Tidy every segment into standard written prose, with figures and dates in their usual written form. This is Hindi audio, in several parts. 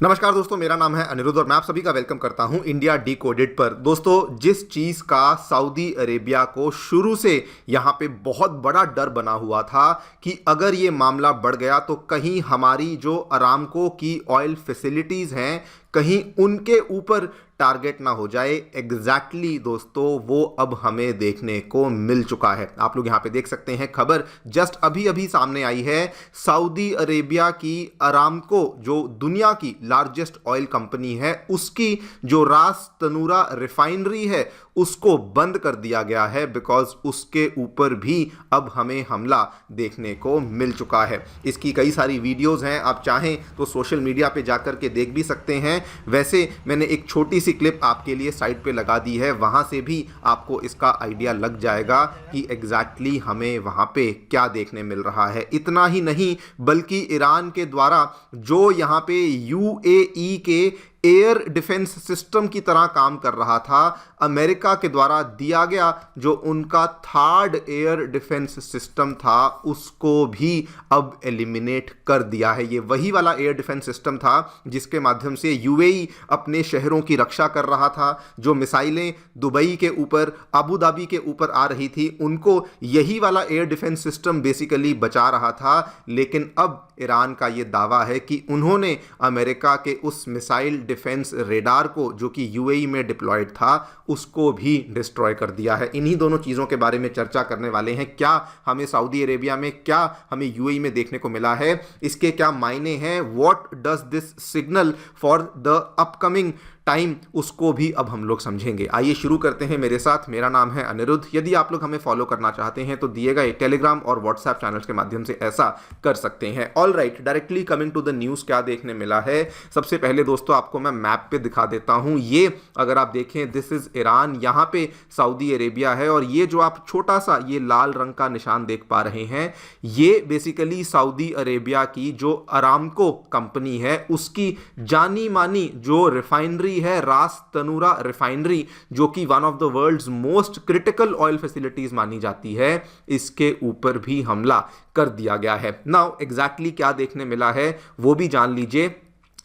नमस्कार दोस्तों, मेरा नाम है अनिरुद्ध और मैं आप सभी का वेलकम करता हूं इंडिया डिकोडेड पर। दोस्तों, जिस चीज़ का सऊदी अरेबिया को शुरू से यहां पे बहुत बड़ा डर बना हुआ था कि अगर ये मामला बढ़ गया तो कहीं हमारी जो अरामको की ऑयल फैसिलिटीज़ हैं कहीं उनके ऊपर टारगेट ना हो जाए। एग्जैक्टली दोस्तों, वो अब हमें देखने को मिल चुका है। आप लोग यहाँ पे देख सकते हैं, खबर जस्ट अभी अभी सामने आई है। सऊदी अरेबिया की अरामको, जो दुनिया की लार्जेस्ट ऑयल कंपनी है, उसकी जो रास तनूरा रिफाइनरी है उसको बंद कर दिया गया है बिकॉज उसके ऊपर भी अब हमें हमला देखने को मिल चुका है। इसकी कई सारी वीडियोस हैं, आप चाहें तो सोशल मीडिया पे जाकर के देख भी सकते हैं। वैसे मैंने एक छोटी सी क्लिप आपके लिए साइट पे लगा दी है, वहां से भी आपको इसका आइडिया लग जाएगा कि एग्जैक्टली हमें वहां पे क्या देखने मिल रहा है। इतना ही नहीं बल्कि ईरान के द्वारा जो यहाँ पे यूएई के एयर डिफेंस सिस्टम की तरह काम कर रहा था, अमेरिका के द्वारा दिया गया जो उनका थर्ड एयर डिफेंस सिस्टम था उसको भी अब एलिमिनेट कर दिया है। ये वही वाला एयर डिफेंस सिस्टम था जिसके माध्यम से यूएई अपने शहरों की रक्षा कर रहा था। जो मिसाइलें दुबई के ऊपर, अबू धाबी के ऊपर आ रही थी, उनको यही वाला एयर डिफेंस सिस्टम बेसिकली बचा रहा था। लेकिन अब ईरान का ये दावा है कि उन्होंने अमेरिका के उस मिसाइल डिफेंस रेडार को, जो कि यूएई में डिप्लॉयड था, उसको भी डिस्ट्रॉय कर दिया है। इन्हीं दोनों चीज़ों के बारे में चर्चा करने वाले हैं। क्या हमें सऊदी अरेबिया में, क्या हमें यूएई में देखने को मिला है, इसके क्या मायने हैं, what does this signal for the upcoming time, उसको भी अब हम लोग समझेंगे। आइए शुरू करते हैं मेरे साथ। मेरा नाम है अनिरुद्ध। यदि आप लोग हमें फॉलो करना चाहते हैं तो दिए गए टेलीग्राम और व्हाट्सएप चैनल्स के माध्यम से ऐसा कर सकते हैं। All right, directly coming to the news, क्या देखने मिला है। सबसे पहले दोस्तों आपको मैं मैप पे दिखा देता हूं। ये अगर आप देखें, दिस इज ईरान, यहां पे सऊदी अरेबिया है और ये जो आप छोटा सा ये लाल रंग का निशान देख पा रहे हैं, ये बेसिकली सऊदी अरेबिया की जो अरामको कंपनी है उसकी जानी मानी जो रिफाइनरी है, रास तनूरा रिफाइनरी, जो कि one of the world's most critical oil facilities मानी जाती है, इसके ऊपर भी हमला कर दिया गया है। नाउ एग्जैक्टली क्या देखने मिला है वो भी जान लीजिए।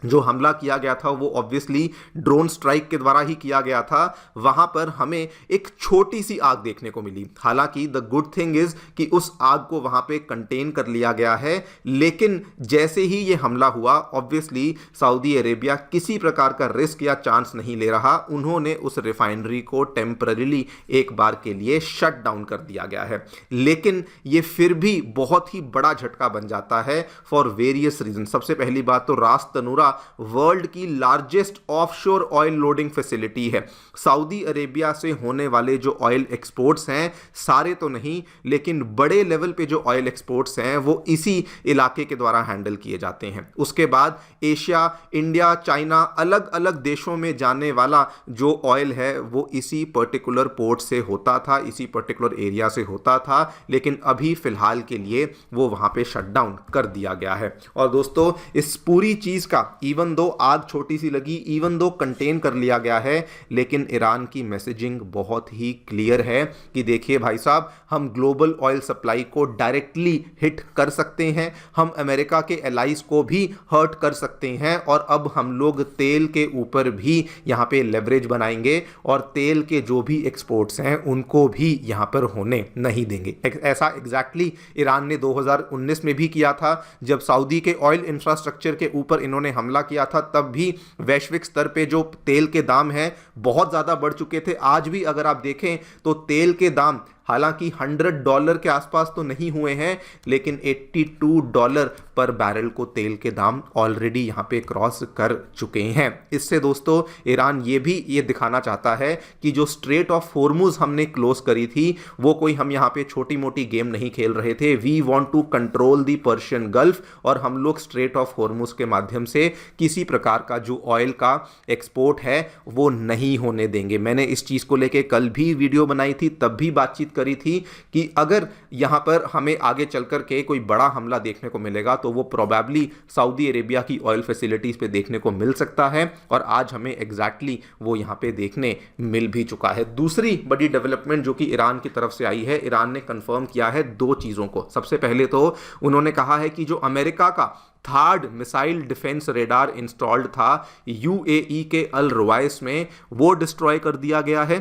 जो हमला किया गया था वो ऑब्वियसली ड्रोन स्ट्राइक के द्वारा ही किया गया था। वहां पर हमें एक छोटी सी आग देखने को मिली। हालांकि द गुड थिंग इज कि उस आग को वहां पे कंटेन कर लिया गया है, लेकिन जैसे ही ये हमला हुआ, ऑब्वियसली सऊदी अरेबिया किसी प्रकार का रिस्क या चांस नहीं ले रहा। उन्होंने उस रिफाइनरी को टेम्पररीली एक बार के लिए शट डाउन कर दिया गया है। लेकिन ये फिर भी बहुत ही बड़ा झटका बन जाता है फॉर वेरियस रीजन। सबसे पहली बात तो रास तनूरा वर्ल्ड की largest offshore oil loading facility है। सऊदी अरेबिया से होने वाले जो ऑयल एक्सपोर्ट्स हैं, सारे तो नहीं लेकिन बड़े लेवल पे जो ऑयल एक्सपोर्ट्स हैं वो इसी इलाके के द्वारा हैंडल किए जाते हैं। उसके बाद एशिया, इंडिया, चाइना, अलग अलग देशों में जाने वाला जो ऑयल है वो इसी पर्टिकुलर पोर्ट से होता था, इसी पर्टिकुलर एरिया से होता था। लेकिन अभी फिलहाल के लिए वो वहां पे शट डाउन कर दिया गया है। और दोस्तों, इस पूरी चीज का इवन दो आग छोटी सी लगी, इवन दो कंटेन कर लिया गया है, लेकिन ईरान की मैसेजिंग बहुत ही क्लियर है कि देखिए भाई साहब, हम ग्लोबल ऑयल सप्लाई को डायरेक्टली हिट कर सकते हैं, हम अमेरिका के एलाइज को भी हर्ट कर सकते हैं, और अब हम लोग तेल के ऊपर भी यहाँ पे लेवरेज बनाएंगे और तेल के जो भी एक्सपोर्ट्स हैं उनको भी यहाँ पर होने नहीं देंगे। ऐसा एग्जैक्टली ईरान ने 2019 में भी किया था, जब सऊदी के ऑयल इंफ्रास्ट्रक्चर के ऊपर इन्होंने हमला किया था। तब भी वैश्विक स्तर पे जो तेल के दाम हैं बहुत ज्यादा बढ़ चुके थे। आज भी अगर आप देखें तो तेल के दाम हालांकि $100 के आसपास तो नहीं हुए हैं, लेकिन $82 पर बैरल को तेल के दाम ऑलरेडी यहां पे क्रॉस कर चुके हैं। इससे दोस्तों ईरान ये दिखाना चाहता है कि जो स्ट्रेट ऑफ होर्मुज हमने क्लोज करी थी वो कोई हम यहां पे छोटी मोटी गेम नहीं खेल रहे थे। We want to control the Persian Gulf, और हम लोग स्ट्रेट ऑफ होर्मुज के माध्यम से किसी प्रकार का जो ऑयल का एक्सपोर्ट है वो नहीं होने देंगे। मैंने इस चीज को लेके कल भी वीडियो बनाई थी, तब भी बातचीत करी थी कि अगर यहाँ पर हमें आगे चल कर के कोई बड़ा हमला देखने को मिलेगा तो वो प्रोबेबली सऊदी अरेबिया की ऑयल फैसिलिटीज पे देखने को मिल सकता है, और आज हमें एग्जैक्टली वो यहाँ पे देखने मिल भी चुका है। दूसरी बड़ी डेवलपमेंट जो कि ईरान की तरफ से आई है, ईरान ने कंफर्म किया है दो चीज़ों को। सबसे पहले तो उन्होंने कहा है कि जो अमेरिका का third missile defence radar installed था यूएई के अल रुवाइस में, वो डिस्ट्रॉय कर दिया गया है।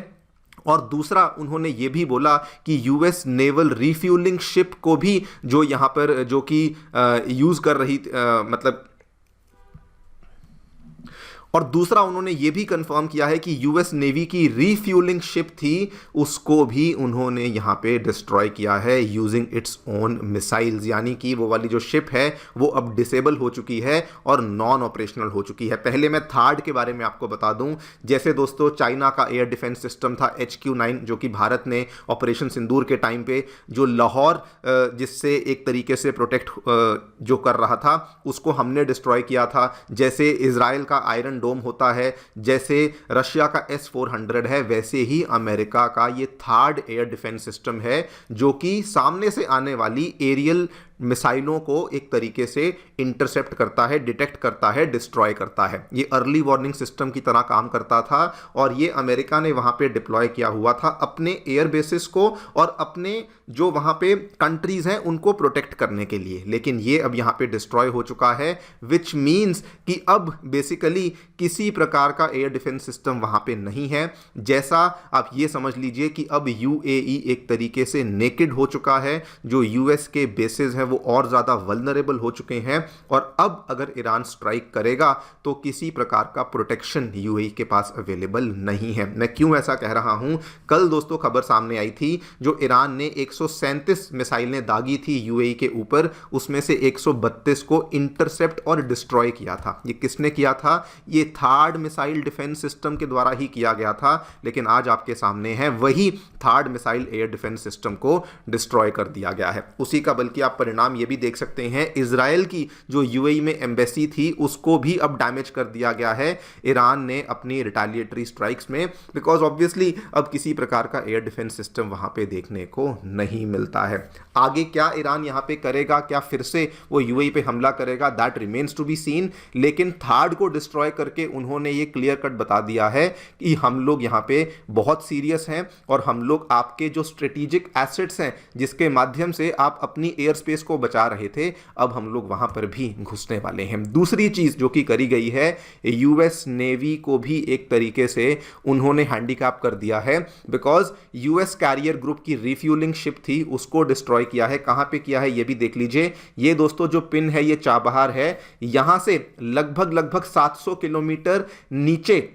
और दूसरा उन्होंने ये भी बोला कि यूएस नेवल रिफ्यूलिंग शिप को भी जो यहाँ पर जो कि यूज़ कर रही मतलब और दूसरा उन्होंने ये भी कंफर्म किया है कि यूएस नेवी की रीफ्यूलिंग शिप थी, उसको भी उन्होंने यहाँ पे डिस्ट्रॉय किया है यूजिंग इट्स ओन मिसाइल्स। यानी कि वो वाली जो शिप है वो अब डिसेबल हो चुकी है और नॉन ऑपरेशनल हो चुकी है। पहले मैं थर्ड के बारे में आपको बता दूं, जैसे दोस्तों चाइना का एयर डिफेंस सिस्टम था HQ-9 जो कि भारत ने ऑपरेशन सिंदूर के टाइम पे जो लाहौर जिससे एक तरीके से प्रोटेक्ट जो कर रहा था उसको हमने डिस्ट्रॉय किया था। जैसे इजराइल का आयरन डोम होता है, जैसे रशिया का S-400 है, वैसे ही अमेरिका का ये थर्ड एयर डिफेंस सिस्टम है जो कि सामने से आने वाली एरियल मिसाइलों को एक तरीके से इंटरसेप्ट करता है, डिटेक्ट करता है, डिस्ट्रॉय करता है। ये अर्ली वार्निंग सिस्टम की तरह काम करता था और ये अमेरिका ने वहाँ पे डिप्लॉय किया हुआ था अपने एयर बेसिस को और अपने जो वहाँ पे कंट्रीज हैं उनको प्रोटेक्ट करने के लिए। लेकिन ये अब यहाँ पे डिस्ट्रॉय हो चुका है, विच मीन्स कि अब बेसिकली किसी प्रकार का एयर डिफेंस सिस्टम वहाँ पे नहीं है। जैसा आप ये समझ लीजिए कि अब यूएई एक तरीके से नेकेड हो चुका है, जो यूएस के बेसिस हैं वो और ज़्यादा वल्नरेबल हो चुके हैं और अब अगर ईरान स्ट्राइक करेगा तो किसी प्रकार का प्रोटेक्शन यूएई के पास अवेलेबल नहीं है। मैं क्यों ऐसा कह रहा हूं, कल दोस्तों खबर सामने आई थी जो ईरान ने 137 मिसाइलें दागी थी यूएई के ऊपर, उसमें से 132 को इंटरसेप्ट और डिस्ट्रॉय किया था। ये किसने किया था? ये थर्ड मिसाइल डिफेंस सिस्टम के द्वारा ही किया गया था। लेकिन आज आपके सामने है वही third missile air defence system को डिस्ट्रॉय कर दिया गया है। उसी का बल्कि आप परिणाम ये भी देख सकते हैं, इजराइल की जो यूएई में एम्बेसी थी उसको भी अब डैमेज कर दिया गया है ईरान ने अपनी रिटेलिएटरी स्ट्राइक्स में, बिकॉज ऑब्वियसली अब किसी प्रकार का एयर डिफेंस सिस्टम वहां पे देखने को नहीं मिलता है। आगे क्या ईरान यहां पे करेगा, क्या फिर से वो यूएई पे हमला करेगा, that remains to be seen. लेकिन थर्ड को डिस्ट्रॉय करके उन्होंने ये क्लियर कट बता दिया है कि हम लोग यहां पे बहुत सीरियस हैं और हम लोग आपके जो स्ट्रेटेजिक एसेट्स हैं जिसके माध्यम से आप अपनी एयर स्पेस को बचा रहे थे, अब हम लोग वहां पर भी घुसने वाले हैं। दूसरी चीज जो कि करी गई है, यूएस नेवी को भी एक तरीके से उन्होंने हैंडीकैप कर दिया है, बिकॉज यूएस कैरियर ग्रुप की रिफ्यूलिंग शिप थी उसको डिस्ट्रॉय किया है। कहां पे किया है ये भी देख लीजिए। ये दोस्तों जो पिन है ये चाबहार है, यहां से लगभग 700 किलोमीटर नीचे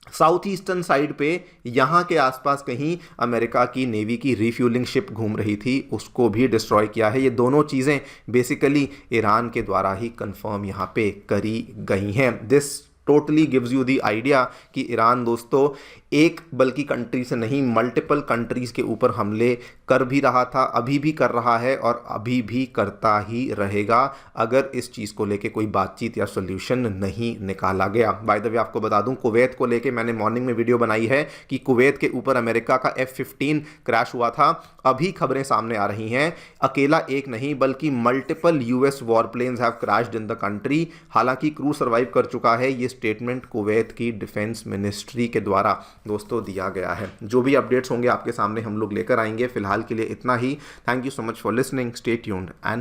साउथ ईस्टर्न साइड पे यहाँ के आसपास कहीं अमेरिका की नेवी की रिफ्यूलिंग शिप घूम रही थी, उसको भी डिस्ट्रॉय किया है। ये दोनों चीज़ें बेसिकली ईरान के द्वारा ही कंफर्म यहाँ पे करी गई हैं। This totally gives you the idea कि ईरान दोस्तों एक बल्कि कंट्री से नहीं मल्टीपल कंट्रीज के ऊपर हमले कर भी रहा था, अभी भी कर रहा है और अभी भी करता ही रहेगा अगर इस चीज़ को लेके कोई बातचीत या सोल्यूशन नहीं निकाला गया। बाय द वे आपको बता दूं, कुवैत को लेके मैंने मॉर्निंग में वीडियो बनाई है कि कुवैत के ऊपर अमेरिका का F-15 क्रैश हुआ था। अभी खबरें सामने आ रही हैं, अकेला एक नहीं बल्कि multiple US war planes have crashed in the country. हालांकि क्रू सर्वाइव कर चुका है, ये स्टेटमेंट कुवैत की डिफेंस मिनिस्ट्री के द्वारा दोस्तों दिया गया है। जो भी अपडेट्स होंगे आपके सामने हम लोग लेकर आएंगे। फिलहाल के लिए इतना ही। Thank you so much for listening, stay tuned and